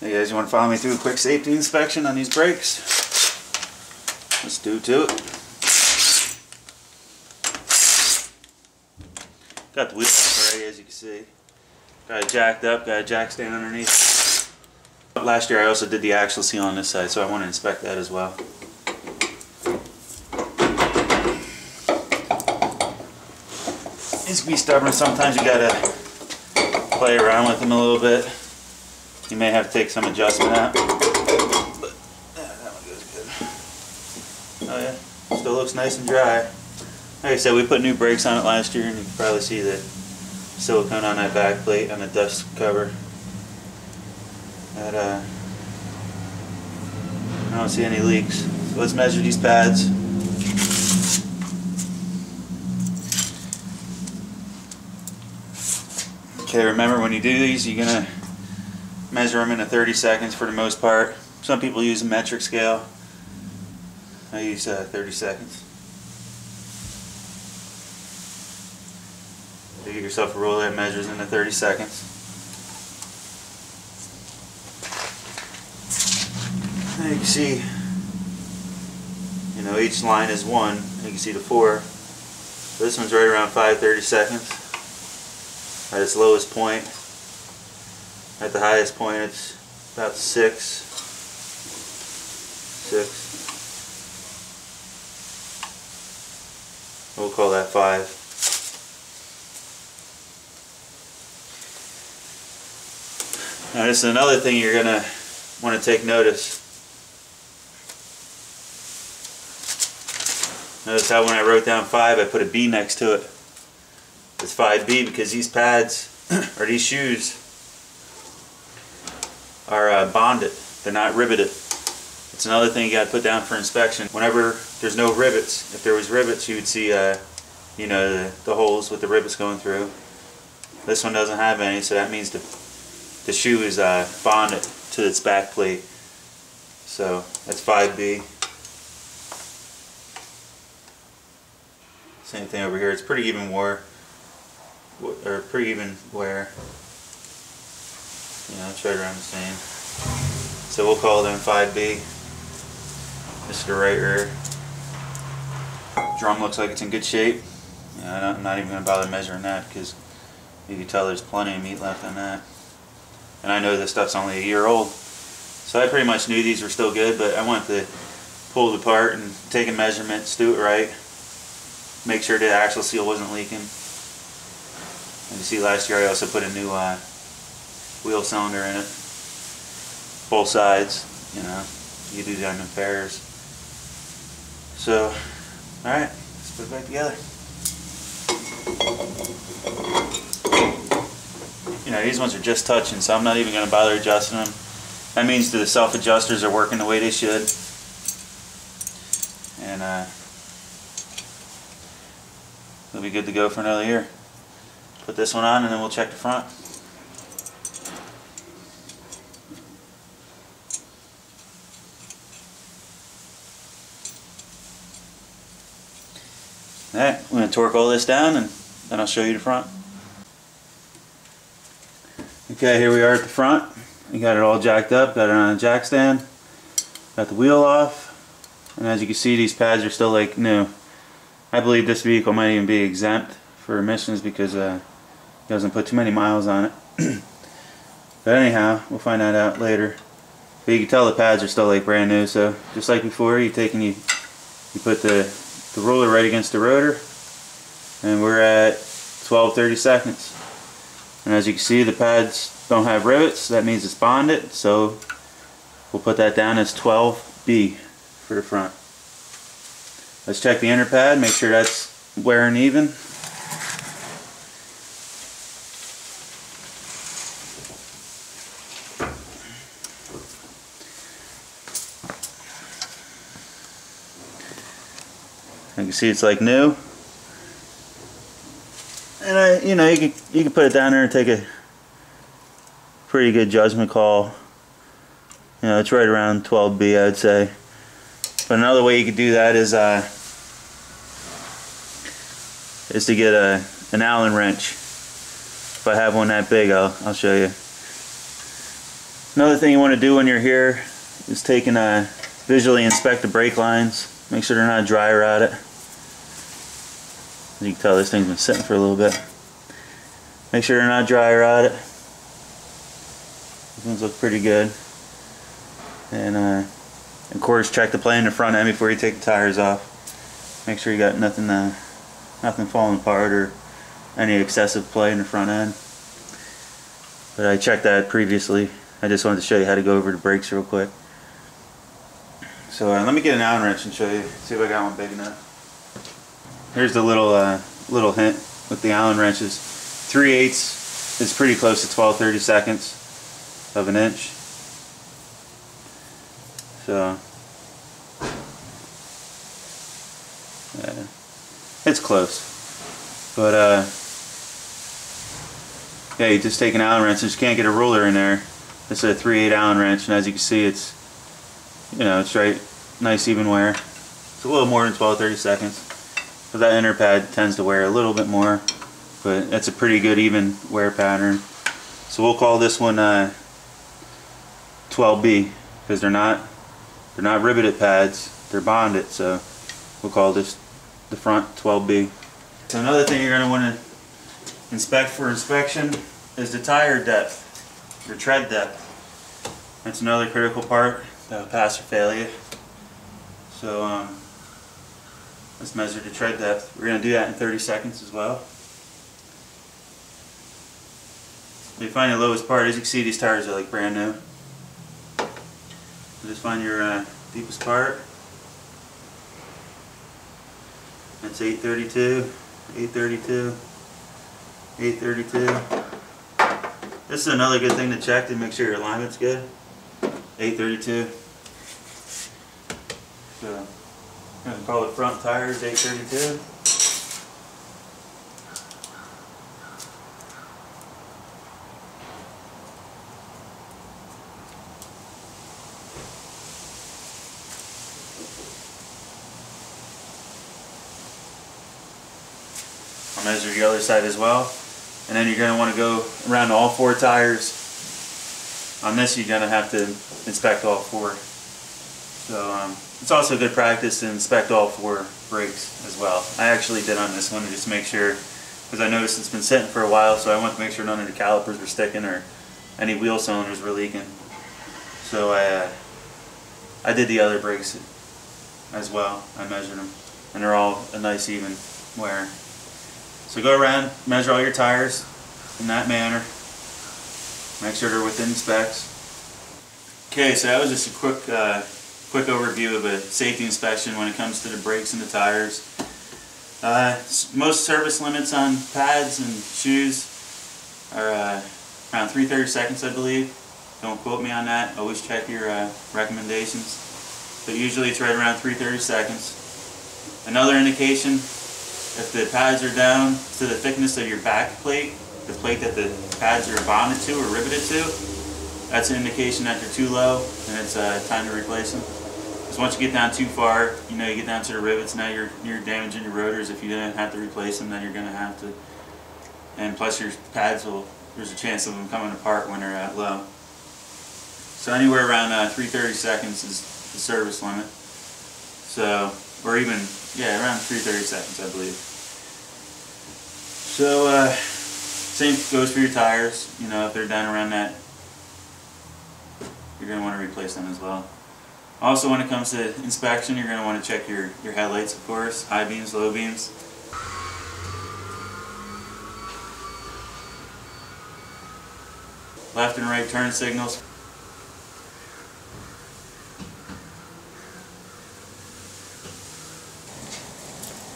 Hey guys, you want to follow me through a quick safety inspection on these brakes? Let's do to it. Got the wheels already, as you can see. Got it jacked up, got a jack stand underneath. Last year I also did the axle seal on this side, so I want to inspect that as well. These can be stubborn. Sometimes you gotta play around with them a little bit. You may have to take some adjustment out. But that one goes good. Oh yeah, still looks nice and dry. Like I said, we put new brakes on it last year, and you can probably see the silicone on that back plate on the dust cover. That I don't see any leaks. So let's measure these pads. Okay, remember when you do these, you're gonna measure them in 30 seconds for the most part. Some people use a metric scale. I use 30 seconds. So you get yourself a ruler that measures in 30 seconds. Now you can see, each line is 1. You can see the 4. So this one's right around 5:30 seconds. At its lowest point. At the highest point it's about 6. We'll call that 5. Now this is another thing you're going to want to take notice. Notice how when I wrote down 5 I put a B next to it. It's 5B because these pads, or these shoes, are bonded. They're not riveted. It's another thing you got to put down for inspection. Whenever there's no rivets, if there was rivets, you would see, the holes with the rivets going through. This one doesn't have any, so that means the shoe is bonded to its back plate. So that's 5B. Same thing over here. It's pretty even wear. It's right around the same. So we'll call them 5B. This is the right rear. Drum looks like it's in good shape. I'm not even going to bother measuring that because you can tell there's plenty of meat left on that. And I know this stuff's only a year old. So I pretty much knew these were still good, but I wanted to pull it apart and take a measurement, do it right. Make sure the axle seal wasn't leaking. And you see last year I also put a new wheel cylinder in it. Both sides, you do them in pairs. So, alright, let's put it back together. These ones are just touching, so I'm not even going to bother adjusting them. That means the self-adjusters are working the way they should. And they'll be good to go for another year. Put this one on and then we'll check the front. Alright, I'm going to torque all this down and then I'll show you the front. Okay, here we are at the front. We got it all jacked up, got it on a jack stand, got the wheel off, and as you can see these pads are still like new. I believe this vehicle might even be exempt for emissions because it doesn't put too many miles on it. But anyhow, we'll find that out later. But you can tell the pads are still like brand new, so just like before, you put the ruler right against the rotor, and we're at 12:30 seconds. And as you can see, the pads don't have rivets, that means it's bonded, so we'll put that down as 12B for the front. Let's check the inner pad, make sure that's wearing even. You can see it's like new. And you can put it down there and take a pretty good judgment call. It's right around 12B, I'd say. But another way you could do that is to get an Allen wrench. If I have one that big, I'll show you. Another thing you want to do when you're here is take and visually inspect the brake lines. Make sure they're not dry rotted. As you can tell, this thing's been sitting for a little bit. Make sure they're not dry rotted. These ones look pretty good. And of course, check the plane in the front end before you take the tires off. Make sure you got nothing falling apart or any excessive play in the front end. But I checked that previously. I just wanted to show you how to go over the brakes real quick. So let me get an Allen wrench and show you. See if I got one big enough. Here's the little hint with the Allen wrenches. 3/8 is pretty close to 12/32 of an inch. So yeah, it's close. But yeah, you just take an Allen wrench and just can't get a ruler in there. This is a 3/8 Allen wrench, and as you can see, it's, you know, it's right, nice even wear. It's a little more than 12/32. So that inner pad tends to wear a little bit more, but it's a pretty good even wear pattern. So we'll call this one 12B because they're not riveted pads, they're bonded. So we'll call this the front 12B. So another thing you're going to want to inspect for inspection is the tire depth, your tread depth. That's another critical part that will pass or fail you. So let's measure the tread depth. We're going to do that in 30 seconds as well. You find the lowest part. As you can see, these tires are like brand new. So just find your deepest part. That's 832, 832, 832. This is another good thing to check to make sure your alignment's good. 832. So I'm going to call it front tires 832. I'll measure the other side as well. And then you're going to want to go around all 4 tires. On this, you're going to have to inspect all 4. So it's also good practice to inspect all 4 brakes as well. I actually did on this one to just make sure, because I noticed it's been sitting for a while, so I want to make sure none of the calipers were sticking or any wheel cylinders were leaking. So I did the other brakes as well. I measured them, and they're all a nice even wear. So go around, measure all your tires in that manner. Make sure they're within specs. Okay, so that was just a quick overview of a safety inspection when it comes to the brakes and the tires. Most service limits on pads and shoes are around 3/32, I believe. Don't quote me on that. Always check your recommendations. But usually it's right around 3/32. Another indication, if the pads are down to the thickness of your back plate, the plate that the pads are bonded to or riveted to, that's an indication that they're too low and it's time to replace them. Because once you get down too far, you know, you get down to the rivets, now you're damaging your rotors. If you didn't have to replace them, then you're going to have to. And plus your pads there's a chance of them coming apart when they're at low. So anywhere around 3/32 is the service limit. So, or even, yeah, around 3/32, I believe. So, same goes for your tires. You know, if they're down around that, you're going to want to replace them as well. Also, when it comes to inspection, you're going to want to check your headlights, of course, high beams, low beams. Left and right turn signals.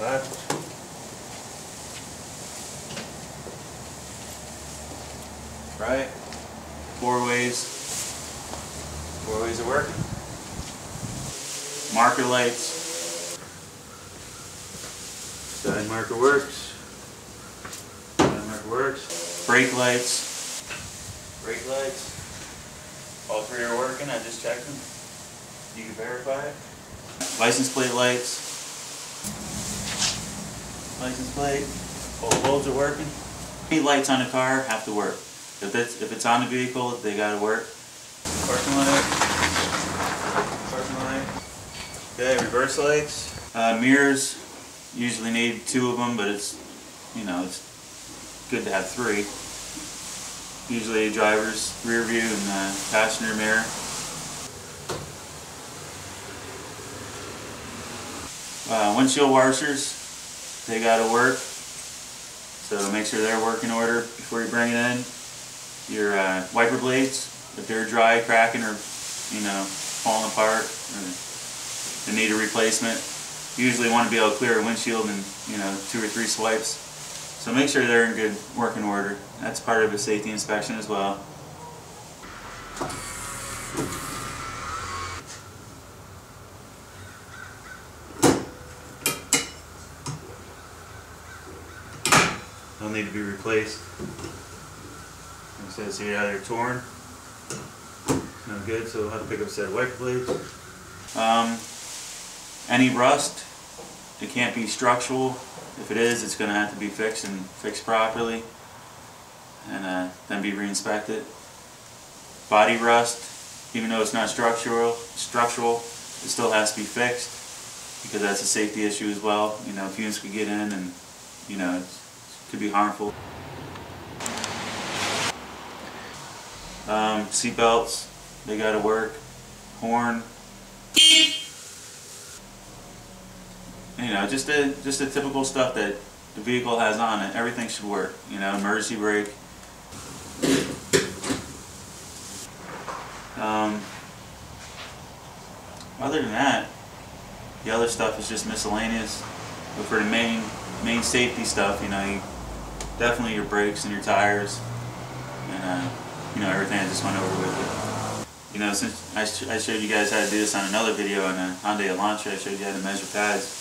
Left. Right. 4 ways. 4 ways of working. Marker lights. Side marker works. Side marker works. Brake lights. Brake lights. All 3 are working. I just checked them. You can verify it. License plate lights. License plate. All the bulbs are working. Any lights on a car have to work. If it's on the vehicle, they gotta work. Parking light. Parking light. Okay, reverse lights. Mirrors, usually need 2 of them, but it's, you know, it's good to have 3. Usually driver's rear view and passenger mirror. Windshield washers, they gotta work, so make sure they're working order before you bring it in. Your wiper blades, if they're dry, cracking, or falling apart, or they need a replacement. You usually want to be able to clear a windshield in 2 or 3 swipes. So make sure they're in good working order. That's part of a safety inspection as well. They'll need to be replaced. Like I said, see how they're torn. No good, so we'll have to pick up a set of wiper blades. Any rust, it can't be structural. If it is, it's going to have to be fixed and fixed properly, and then be re-inspected. Body rust, even though it's not structural, it still has to be fixed, because that's a safety issue as well. Fumes could get in, and it could be harmful. Seat belts, they got to work. Horn. Just the typical stuff that the vehicle has on it. Everything should work. Emergency brake. Other than that, the other stuff is just miscellaneous. But for the main safety stuff, definitely your brakes and your tires, and everything I just went over with it. Since I showed you guys how to do this on another video on a Hyundai Elantra, I showed you how to measure pads.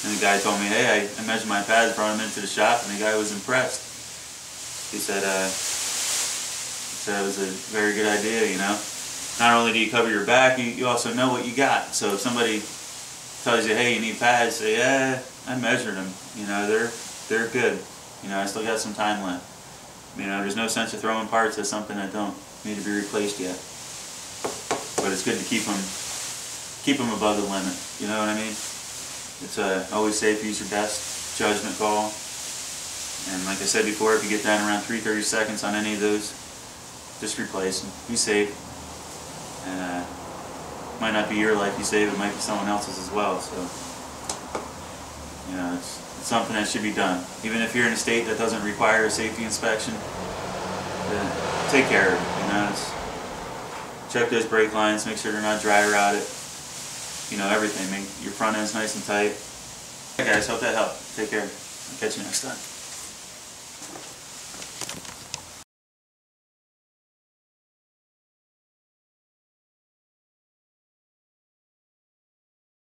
And the guy told me, hey, I measured my pads, brought them into the shop, and the guy was impressed. He said it was a very good idea, Not only do you cover your back, you also know what you got. So if somebody tells you, hey, you need pads, say, yeah, I measured them. They're good. I still got some time left. There's no sense of throwing parts at something that don't need to be replaced yet. But it's good to keep them above the limit. You know what I mean? It's always safe. Use your best judgment call. And like I said before, if you get down around 3:30 seconds on any of those, just replace them. Be safe. And it might not be your life you save, it might be someone else's as well. So, it's something that should be done. Even if you're in a state that doesn't require a safety inspection, take care of it. Check those brake lines, make sure they're not dry rotted. Everything. Make your front end's nice and tight. Okay guys, hope that helped. Take care. I'll catch you next time.